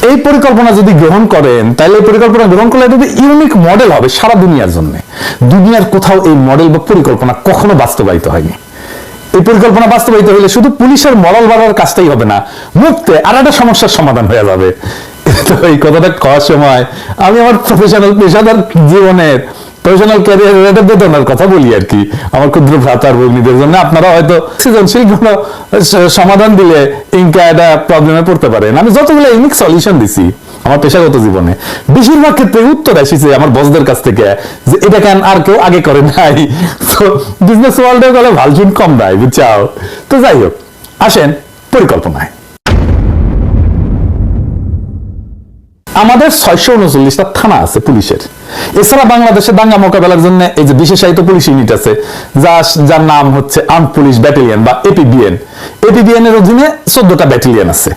এই পরিকল্পনা যদি গ্রহণ করেন, তাহলে এই পরিকল্পনা গ্রহণ করলে এটা ইউনিক মডেল হবে সারা দুনিয়ার জন্য। দুনিয়ার কোথাও এই মডেল বা পরিকল্পনা কখনো বাস্তবায়িত হয়নি। এই পরিকল্পনা বাস্তবায়িত হলে শুধু পুলিশের মরাল বাড়ার কাজটাই হবে না, মুক্তে আর একটা সমস্যার সমাধান হয়ে যাবে। তো এই কথাটা করার সময় আমি আমার পেশাদার জীবনের প্রফেশনাল ক্যারিয়ারের একটা বেদনার কথা বলি আর কি, আমার ক্ষুদ্র ভ্রাতার ভগ্নীদের জন্য। আপনারা হয়তো সৃজনশীল কোনো সমাধান দিলে ইনকা একটা প্রবলেমে পড়তে পারেন। আমি যতগুলো ইউনিক সলিউশন দিছি আমার পেশাগত জীবনে, বেশিরভাগ ক্ষেত্রে উত্তর এসেছে আমার বসদের কাছ থেকে যে এটা কেন আর কেউ আগে করে নাই। তো বিজনেস ওয়ার্ল্ডে গেলে ভালজুন কম দেয়, বুঝছাও। তো যাই হোক, আসেন পরিকল্পনায়। আমাদের 639টা থানা আছে পুলিশের। এছাড়া বাংলাদেশে দাঙ্গা মোকাবেলার জন্য এই যে বিশেষায়িত পুলিশ ইউনিট আছে, যার নাম হচ্ছে আর্মড পুলিশ ব্যাটালিয়ন বা এপিবিএন। এপিবিএন এর অধীনে 14টা ব্যাটালিয়ন আছে,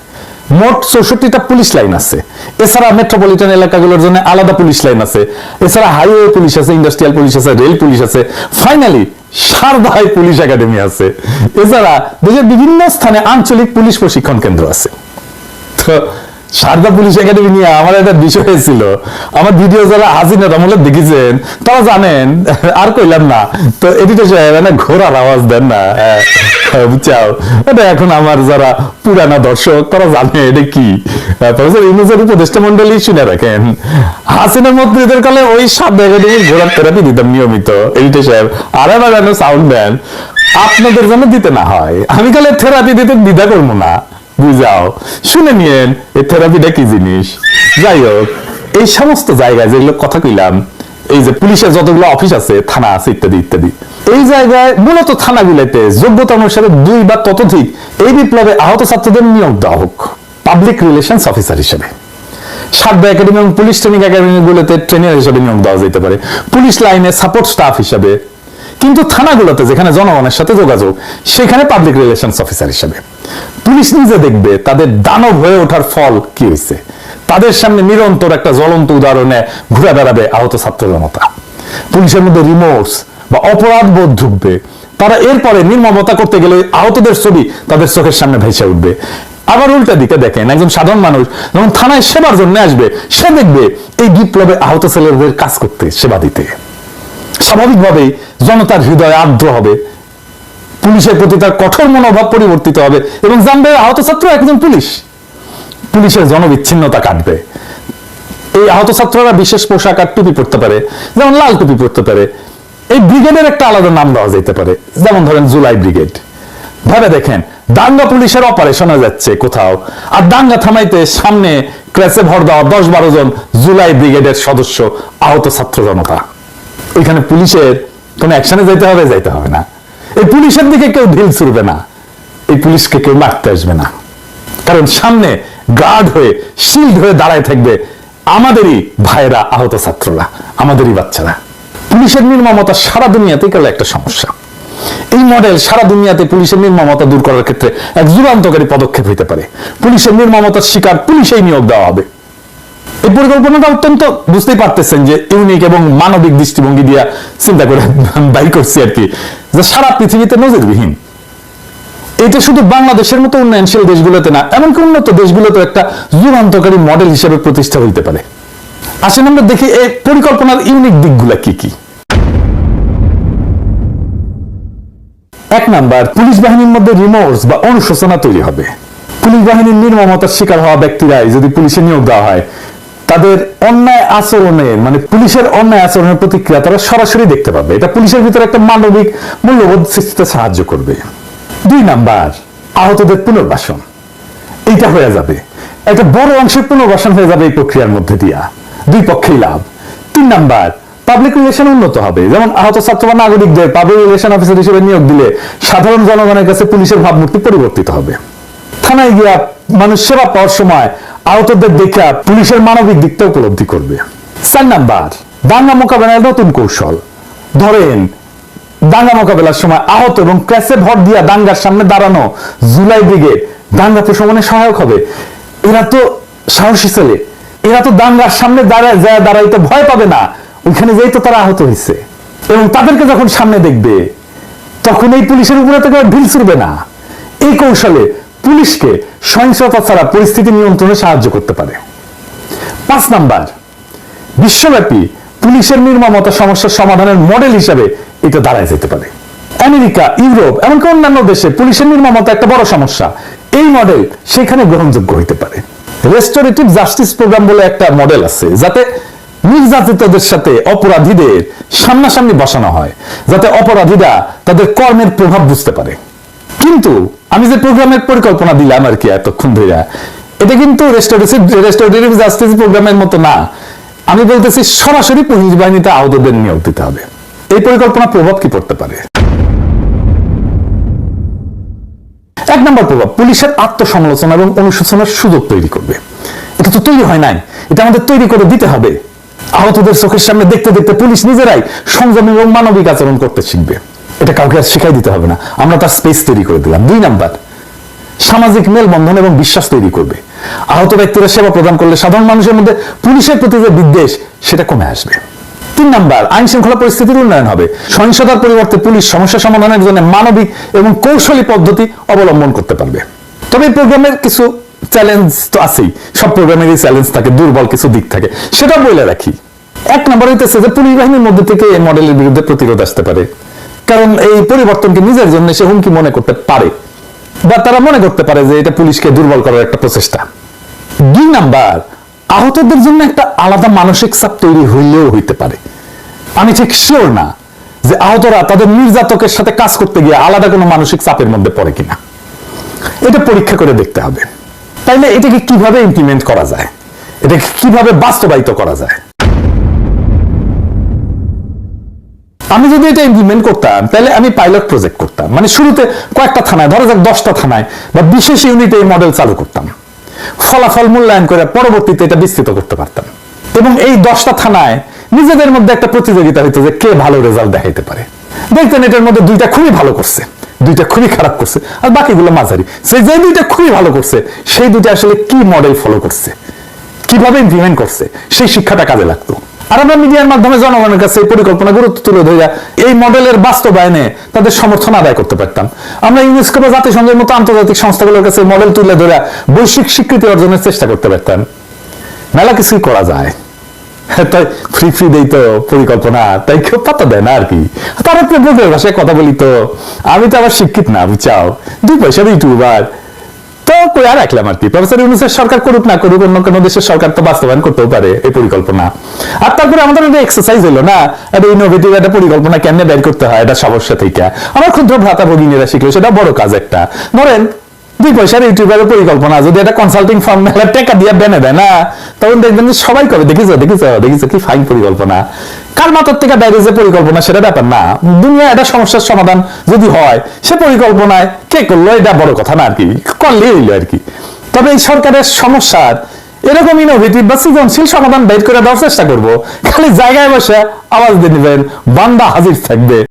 মোট 64টা পুলিশ লাইন আছে। এছাড়া মেট্রোপলিটন এলাকাগুলোর জন্য আলাদা পুলিশ লাইন আছে। এছাড়া হাইওয়ে পুলিশ আছে, ইন্ডাস্ট্রিয়াল পুলিশ আছে, রেল পুলিশ আছে, ফাইনালি সারদায় পুলিশ একাডেমি আছে। এছাড়া দেশের বিভিন্ন স্থানে আঞ্চলিক পুলিশ প্রশিক্ষণ কেন্দ্র আছে। তো সারদা পুলিশ একাডেমি নিয়ে আমার একটা বিষয় হয়েছিল, আমার ভিডিও যারা হাসিনার আমলে দেখেছেন তারা জানেন, আর কইলাম না। তো এডিটর সাহেব ঘোড়ার আওয়াজ দেন না, বুঝছাও। এটা এখন আমার যারা পুরানা দর্শক তারা জানে এটা কি। প্রফেসর ইউনূসের উপদেষ্টা মন্ডলী শুনে রাখেন, হাসিনার মন্ত্রীদের কালে ওই সারদা একাডেমির ঘোড়ার থেরাপি দিতাম নিয়মিত। এডিটর সাহেব আর এবার সাউন্ড দেন, আপনাদের জন্য দিতে না হয়, আমি কালে থেরাপি দিতে দ্বিধা করবো না, বুঝাও। শুনে নিয়েন এই থেরাপিটা কি জিনিস। যাই হোক, এই সমস্ত জায়গায় যেগুলো কথা কইলাম, এই যে পুলিশের যতগুলো অফিস আছে, থানা আছে, ইত্যাদি ইত্যাদি, এই জায়গায় মূলত থানাগুলোতে যোগ্যতা অনুসারে 2 বা ততোধিক এই বিপ্লবে আহত ছাত্রদের নিয়োগ দেওয়া হোক পাবলিক রিলেশনস অফিসার হিসেবে। সারদা একাডেমি এবং পুলিশ ট্রেনিং একাডেমি গুলোতে ট্রেনার হিসেবে নিয়োগ দেওয়া যেতে পারে, পুলিশ লাইনে সাপোর্ট স্টাফ হিসেবে। কিন্তু থানাগুলোতে যেখানে জনগণের সাথে যোগাযোগ, সেখানে পাবলিক রিলেশনস অফিসার হিসেবে। পুলিশ নিজে দেখবে তাদের দানব হয়ে ওঠার ফল কি হয়েছে, তাদের সামনে নিরন্তর একটা জ্বলন্ত উদাহরণে ঘুরে বেড়াবে আহত ছাত্র জনতা। পুলিশের মধ্যে রিমোর্স বা অপরাধ বোধ ঢুকবে, তারা এরপরে নির্মমতা করতে গেলে আহতদের ছবি তাদের চোখের সামনে ভেসে উঠবে। আবার উল্টা দিকে দেখেন, একজন সাধারণ মানুষ যখন থানায় সেবার জন্য আসবে, সে দেখবে এই বিপ্লবে আহত ছেলেদের কাজ করতে, সেবা দিতে। স্বাভাবিকভাবেই জনতার হৃদয় আর্দ্র হবে, পুলিশের প্রতি তার কঠোর মনোভাব পরিবর্তিত হবে এবং জানবে আহত ছাত্র একজন পুলিশ। পুলিশের জনবিচ্ছিন্নতা কাটবে। এই আহত ছাত্ররা বিশেষ পোশাক আর টুপি পরতে পারে, যেমন লাল টুপি পরতে পারে। এই ব্রিগেডের একটা আলাদা নাম দেওয়া যেতে পারে, যেমন ধরেন জুলাই ব্রিগেড। ভাবে দেখেন, দাঙ্গা পুলিশের অপারেশন হয়ে যাচ্ছে কোথাও, আর দাঙ্গা থামাইতে সামনে ক্রেসে ভর দেওয়া 10-12 জন জুলাই ব্রিগেডের সদস্য আহত ছাত্র জনতা। এখানে পুলিশের কোন অ্যাকশনে যাইতে হবে না। এই পুলিশের দিকে কেউ ঢিল ছুড়বে না, এই পুলিশকে কেউ মারতে আসবে না, কারণ সামনে গার্ড হয়ে, শিল্ড হয়ে দাঁড়ায় থাকবে আমাদেরই ভাইরা, আহত ছাত্ররা, আমাদেরই বাচ্চারা। পুলিশের নির্মমতা সারা দুনিয়াতেই গেলে একটা সমস্যা। এই মডেল সারা দুনিয়াতে পুলিশের নির্মমতা দূর করার ক্ষেত্রে এক যুগান্তকারী পদক্ষেপ হইতে পারে। পুলিশের নির্মমতার শিকার পুলিশেই নিয়োগ দেওয়া হবে। এই পরিকল্পনাটা অত্যন্ত, বুঝতেই পারতেছেন যে ইউনিক এবং মানবিক দৃষ্টিভঙ্গি দিয়া চিন্তা করে বাইর করছি আর কি, যে সারা পৃথিবীতে নজিরবিহীন। এটা শুধু বাংলাদেশের মতো উন্নয়নশীল দেশগুলোতে না, এমনকি উন্নত দেশগুলোতে একটা যুগান্তকারী মডেল হিসেবে প্রতিষ্ঠা হইতে পারে। আসেন আমরা দেখি এই পরিকল্পনার ইউনিক দিকগুলা কি কি। 1 নাম্বার, পুলিশ বাহিনীর মধ্যে রিমোর্স বা অনুশোচনা তৈরি হবে। পুলিশ বাহিনীর নির্মমতার শিকার হওয়া ব্যক্তিরাই যদি পুলিশে নিয়োগ দেওয়া হয়, তাদের অন্যায় আচরণের, মানে পুলিশের অন্যায় আচরণের প্রতিক্রিয়া তারা সরাসরি দেখতে পাবে। এটা পুলিশের ভিতরে একটা মানবিক মূল্যবোধ সৃষ্টিতে সাহায্য করবে। 2 নাম্বার, আহতদের পুনর্বাসন। এইটা হয়ে যাবে, একটা বড় অংশের পুনর্বাসন হয়ে যাবে এই প্রক্রিয়ার মধ্যে দিয়া, 2 পক্ষেই লাভ। 3 নাম্বার, পাবলিক রিলেশন উন্নত হবে। যেমন আহত ছাত্র বা নাগরিকদের পাবলিক রিলেশন অফিসার হিসেবে নিয়োগ দিলে সাধারণ জনগণের কাছে পুলিশের ভাবমূর্তি পরিবর্তিত হবে। থানায় গিয়া মানুষ সেবা পাওয়ার সময় আহতদের দেখা পুলিশের মানবিক দিকটা উপলব্ধি করবে। 4 নাম্বার, দাঙ্গা মোকাবেলার নতুন কৌশল। ধরেন দাঙ্গা মোকাবেলার সময় আহত এবং ক্র্যাশে ভর দিয়া দাঙ্গার সামনে দাঁড়ানো জুলাই ব্রিগেড দাঙ্গা প্রশমনে সহায়ক হবে। এরা তো সাহসী ছেলে, এরা তো দাঙ্গার সামনে দাঁড়াইতে ভয় পাবে না, ওইখানে যেই তো তারা আহত হয়েছে। এবং তাদেরকে যখন সামনে দেখবে, তখন এই পুলিশের উপরে থেকে ঢিল ছুড়বে না। এই কৌশলে পুলিশকে সহিংসতা ছাড়া পরিস্থিতি নিয়ন্ত্রণে সাহায্য করতে পারে। 5 নাম্বার, বিশ্বব্যাপী পুলিশের নির্মমতা সমস্যার সমাধানের মডেল হিসাবে এটা দাঁড়ায় যেতে পারে। আমেরিকা, ইউরোপ, এমনকি অন্যান্য দেশে পুলিশের নির্মমতা একটা বড় সমস্যা, এই মডেল সেখানে গ্রহণযোগ্য হইতে পারে। রেস্টোরেটিভ জাস্টিস প্রোগ্রাম বলে একটা মডেল আছে, যাতে নির্যাতিতদের সাথে অপরাধীদের সামনাসামনি বসানো হয়, যাতে অপরাধীরা তাদের কর্মের প্রভাব বুঝতে পারে। কিন্তু আমি যে প্রোগ্রামের পরিকল্পনা দিলাম আর কি এতক্ষণ ধরে, এটা কিন্তু রেস্টোরেটিভ জাস্টিস প্রোগ্রামের মতো না। আমি বলতেছি সরাসরি পুলিশ বাহিনীতে আহতদের নিয়োগ দিতে হবে। এই পরিকল্পনার প্রভাব কি পড়তে পারে? 1 নম্বর প্রভাব, পুলিশের আত্মসমালোচনা এবং অনুশোচনার সুযোগ তৈরি করবে। এটা তো তৈরি হয় নাই, এটা আমাদের তৈরি করে দিতে হবে। আহতদের চোখের সামনে দেখতে দেখতে পুলিশ নিজেরাই সংযম এবং মানবিক আচরণ করতে শিখবে। এটা কাউকে আর শিখাই দিতে হবে না, আমরা তার স্পেস তৈরি করে দিলাম। 2 নাম্বার, সামাজিক মেলবন্ধন এবং বিশ্বাস তৈরি করবে। আহত ব্যক্তিরা সেবা প্রদান করলে সাধারণ মানুষের মধ্যে পুলিশের প্রতি যে বিদ্বেষ সেটা কমে আসবে। 3 নাম্বার, আইন শৃঙ্খলা পরিস্থিতির উন্নয়ন হবে। সহিংসতার পরিবর্তে পুলিশ সমস্যা সমাধানের জন্য মানবিক এবং কৌশলী পদ্ধতি অবলম্বন করতে পারবে। তবে এই প্রোগ্রামের কিছু চ্যালেঞ্জ তো আছেই, সব প্রোগ্রামেরই চ্যালেঞ্জ থাকে, দুর্বল কিছু দিক থাকে, সেটা বলে রাখি। 1 নম্বর হইতেছে যে পুলিশ বাহিনীর মধ্যে থেকে এই মডেলের বিরুদ্ধে প্রতিরোধ আসতে পারে, কারণ এই পরিবর্তনকে নিজের জন্য সে হুমকি মনে করতে পারে, বা তারা মনে করতে পারে যে এটা পুলিশকে দুর্বল করার একটা প্রচেষ্টা। 2 নাম্বার, আহতদের জন্য একটা আলাদা মানসিক চাপ তৈরি হইলেও হইতে পারে। আমি ঠিক শিওর না যে আহতরা তাদের নির্যাতকের সাথে কাজ করতে গিয়ে আলাদা কোনো মানসিক চাপের মধ্যে পড়ে কিনা, এটা পরীক্ষা করে দেখতে হবে। তাইলে এটাকে কিভাবে ইমপ্লিমেন্ট করা যায়, এটাকে কিভাবে বাস্তবায়িত করা যায়? আমি যদি এটা ইমপ্লিমেন্ট করতাম তাহলে আমি পাইলট প্রজেক্ট করতাম, মানে শুরুতে কয়েকটা থানায়, ধরা যাক 10টা থানায় বা বিশেষ ইউনিটে এই মডেল চালু করতাম, ফলাফল মূল্যায়ন করে পরবর্তীতে এটা বিস্তৃত করতে পারতাম। এবং এই 10টা থানায় নিজেদের মধ্যে একটা প্রতিযোগিতা হইতো যে কে ভালো রেজাল্ট দেখাইতে পারে। দেখতেন এটার মধ্যে 2টা খুবই ভালো করছে, 2টা খুবই খারাপ করছে, আর বাকিগুলো মাঝারি। সেই যে 2টা খুবই ভালো করছে সেই 2টা আসলে কি মডেল ফলো করছে, কিভাবে ইমপ্লিমেন্ট করছে, সেই শিক্ষাটা কাজে লাগতো। আর আমরা মিডিয়ার মাধ্যমে জনগণের কাছে এই পরিকল্পনা গুরুত্ব তুলে ধরে এই মডেলের বাস্তবায়নে তাদের সমর্থন আদায় করতে পারতাম। আমরা ইউনেস্কো বা জাতিসংঘের মতো আন্তর্জাতিক সংস্থাগুলোর কাছে মডেল তুলে ধরে বৈশ্বিক স্বীকৃতি অর্জনের চেষ্টা করতে পারতাম। মেলা কিছুই করা যায়, তাই ফ্রি দেই তো পরিকল্পনা, তাই কেউ পাতা দেয় না আর কি। তারা বুকের ভাষায় কথা বলি তো, আমি তো আবার শিক্ষিত না, বুঝাও 2 পয়সার ইউটিউবার তো কই আর রাখলাম আর কি। প্রফেসর ইউনূসের সরকার করুক না করুক, অন্য কোনো দেশের সরকার তো বাস্তবায়ন করতেও পারে এই পরিকল্পনা। আর তারপরে আমাদের একটা এক্সারসাইজ হলো না, একটা ইনোভেটিভ একটা পরিকল্পনা কেমনে বের করতে হয় এটা সমস্যা থেকে আমার ক্ষুদ্র ভ্রাতা ভগিনীরা শিখলো, সেটা বড় কাজ একটা। ধরেন 2 পয়সার ইউটিউবের পরিকল্পনা যদি একটা কনসাল্টিং ফার্ম মেলা টাকা দিয়ে বেনে দেয় না, তখন দেখবেন যে সবাই কবে দেখিছো দেখিছো দেখিছো কি ফাইন পরিকল্পনা। কার মাথার থেকে বাইরে যে পরিকল্পনা সেটা ব্যাপার না, দুনিয়া একটা সমস্যার সমাধান যদি হয় সে পরিকল্পনায় কে করলো এটা বড় কথা না আর কি, করলেই হইলো আর কি। তবে এই সরকারের সমস্যার এরকম ইনোভেটিভ বা সৃজনশীল সমাধান বের করে দেওয়ার চেষ্টা করবো। খালি জায়গায় বসে আওয়াজ দিয়ে নেবেন, বান্দা হাজির থাকবে।